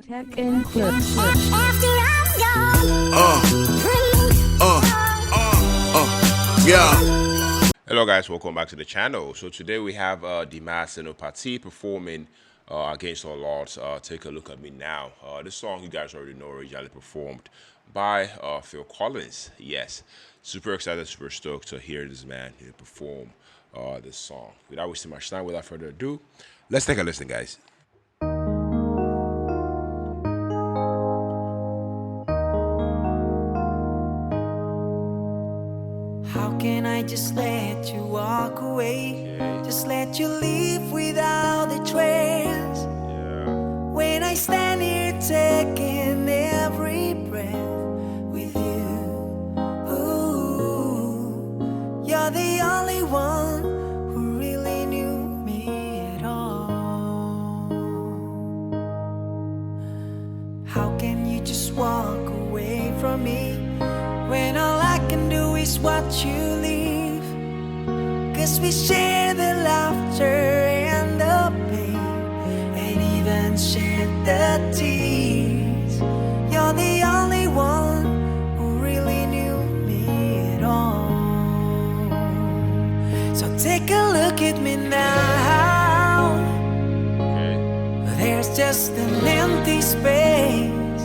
Tech and clips. Yeah. Hello guys, welcome back to the channel. So today we have Dimas Senopati performing Against All Odds. Take a look at me now. This song you guys already know, originally performed by Phil Collins. Yes, super excited, super stoked to hear this man perform this song. Without wasting much time, without further ado, let's take a listen, guys. How can I just let you walk away? Just let you leave without a trace. When I stand here taking every breath with you. Ooh, you're the only one who really knew me at all. How can you just walk away from me when all I can do is watch you leave? 'Cause we share the laughter and the pain, and even share the tears. You're the only one who really knew me at all. So take a look at me now. There's just an empty space,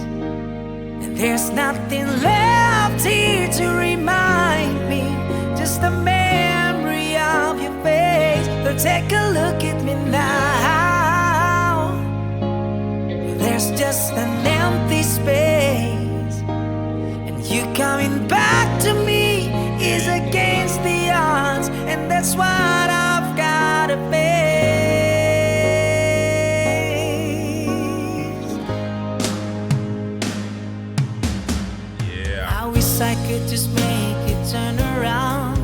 and there's nothing left here to remind me, just the memory of your face. So take a look at me now. There's just an empty space, and you coming back to me is against the odds, and that's what I've gotta face. I wish I could just make you turn around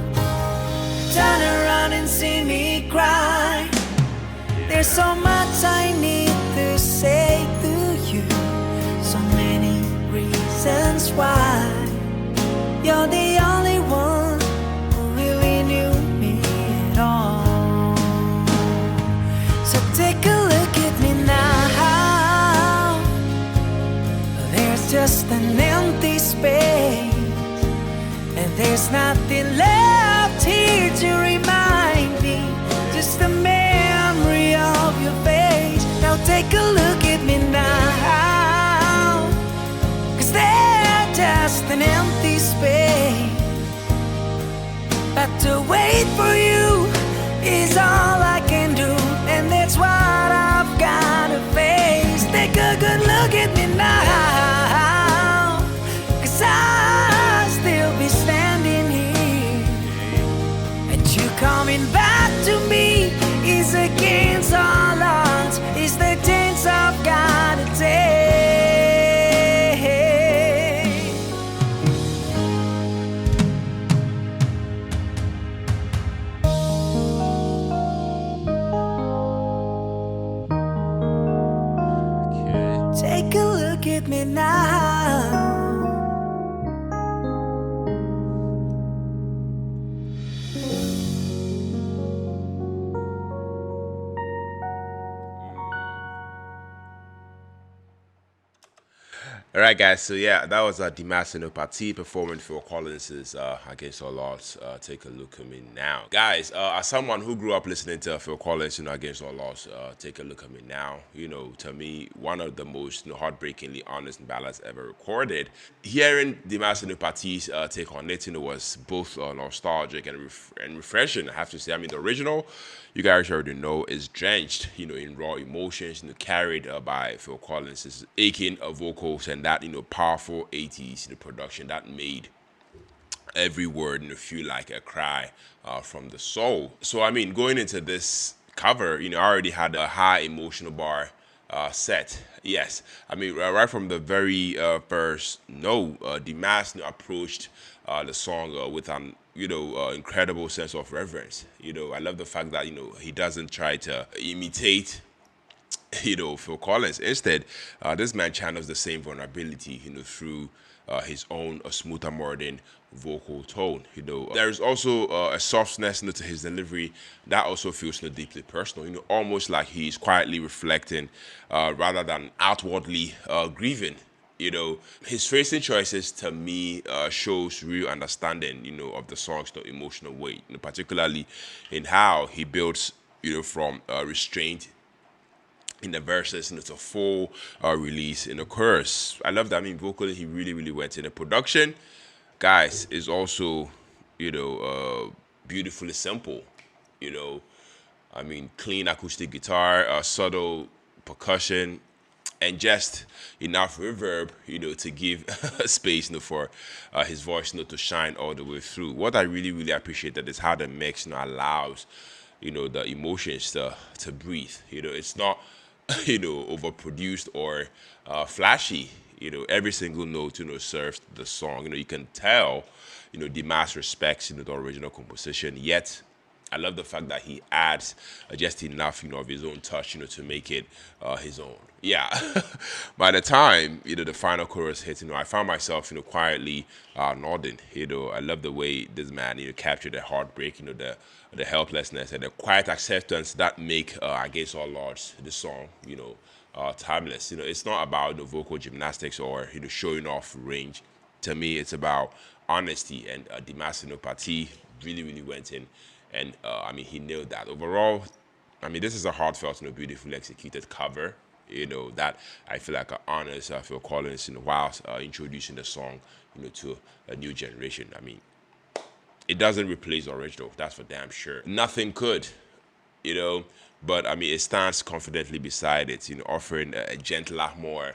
and see me cry. There's so much I need to say to you, so many reasons why. You're the only one who really knew me at all. So take a look at me now. There's just an empty space, and there's nothing left here to remind me, just the memory of your face. Now take a look at me now. 'Cause there's just an empty space, but to wait for you is all I can do, and that's what I've gotta face. Take a good look at me now, 'cause I'll still be standing here, and you coming back to me is against all odds. It's the chance I've gotta take. Take a look at me now. All right, guys. So yeah, that was Dimas Senopati performing Phil Collins's Against All Odds. Take a look at me now, guys. As someone who grew up listening to Phil Collins, Against All Odds, take a look at me now. To me, one of the most heartbreakingly honest ballads ever recorded. Hearing Dimas Senopati's take on it, was both nostalgic and refreshing. I have to say, I mean, the original, you guys already know, is drenched, in raw emotions, carried by Phil Collins' aching vocals and that, powerful 80s production that made every word feel like a cry from the soul. So, I mean, going into this cover, I already had a high emotional bar set. Yes, I mean, right from the very first note, Dimas approached the song with an incredible sense of reverence. I love the fact that he doesn't try to imitate Phil Collins. Instead, this man channels the same vulnerability, through his own smoother, modern vocal tone. There's also a softness, to his delivery that also feels, deeply personal. Almost like he's quietly reflecting, rather than outwardly grieving. His phrasing choices to me shows real understanding, of the song's emotional weight. Particularly in how he builds, from restraint in the verses, and it's a full release in the chorus. I love that. I mean, vocally, he really, really went in. The production, guys, is also, beautifully simple. You know, I mean, clean acoustic guitar, subtle percussion, and just enough reverb, to give space, for his voice, to shine all the way through. What I really, really appreciated is how the mix, allows, the emotions to breathe. It's not, overproduced or flashy. Every single note, serves the song. You can tell, Dimas respects, the original composition, yet I love the fact that he adds just enough, of his own touch, to make it his own. Yeah. By the time, the final chorus hits, I found myself, quietly nodding. I love the way this man, captured the heartbreak, the helplessness and the quiet acceptance that make Against All Odds, the song, timeless. It's not about the vocal gymnastics or, showing off range. To me, it's about honesty, and Dimas Senopati really, really went in, and I mean, he nailed that. Overall, I mean, this is a heartfelt, beautifully executed cover. That I feel like honors Phil Collins, whilst introducing the song, to a new generation. I mean, it doesn't replace the original. That's for damn sure. Nothing could, you know. But I mean, it stands confidently beside it, offering a gentler, more,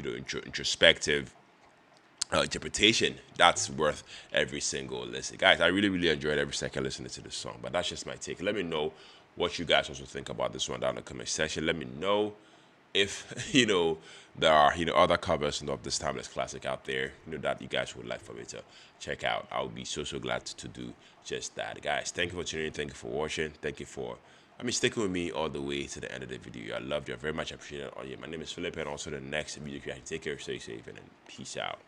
introspective interpretation that's worth every single listen. Guys, I really, really enjoyed every second listening to this song, but that's just my take. Let me know what you guys also think about this one down in the comment section. Let me know if, there are, other covers, of this timeless classic out there, that you guys would like for me to check out. I'll be so, so glad to do just that. Guys, thank you for tuning in. Thank you for watching. Thank you for, sticking with me all the way to the end of the video. I love you. I very much appreciate it. My name is Philip, and also the next video creator. Take care, stay safe, and then peace out.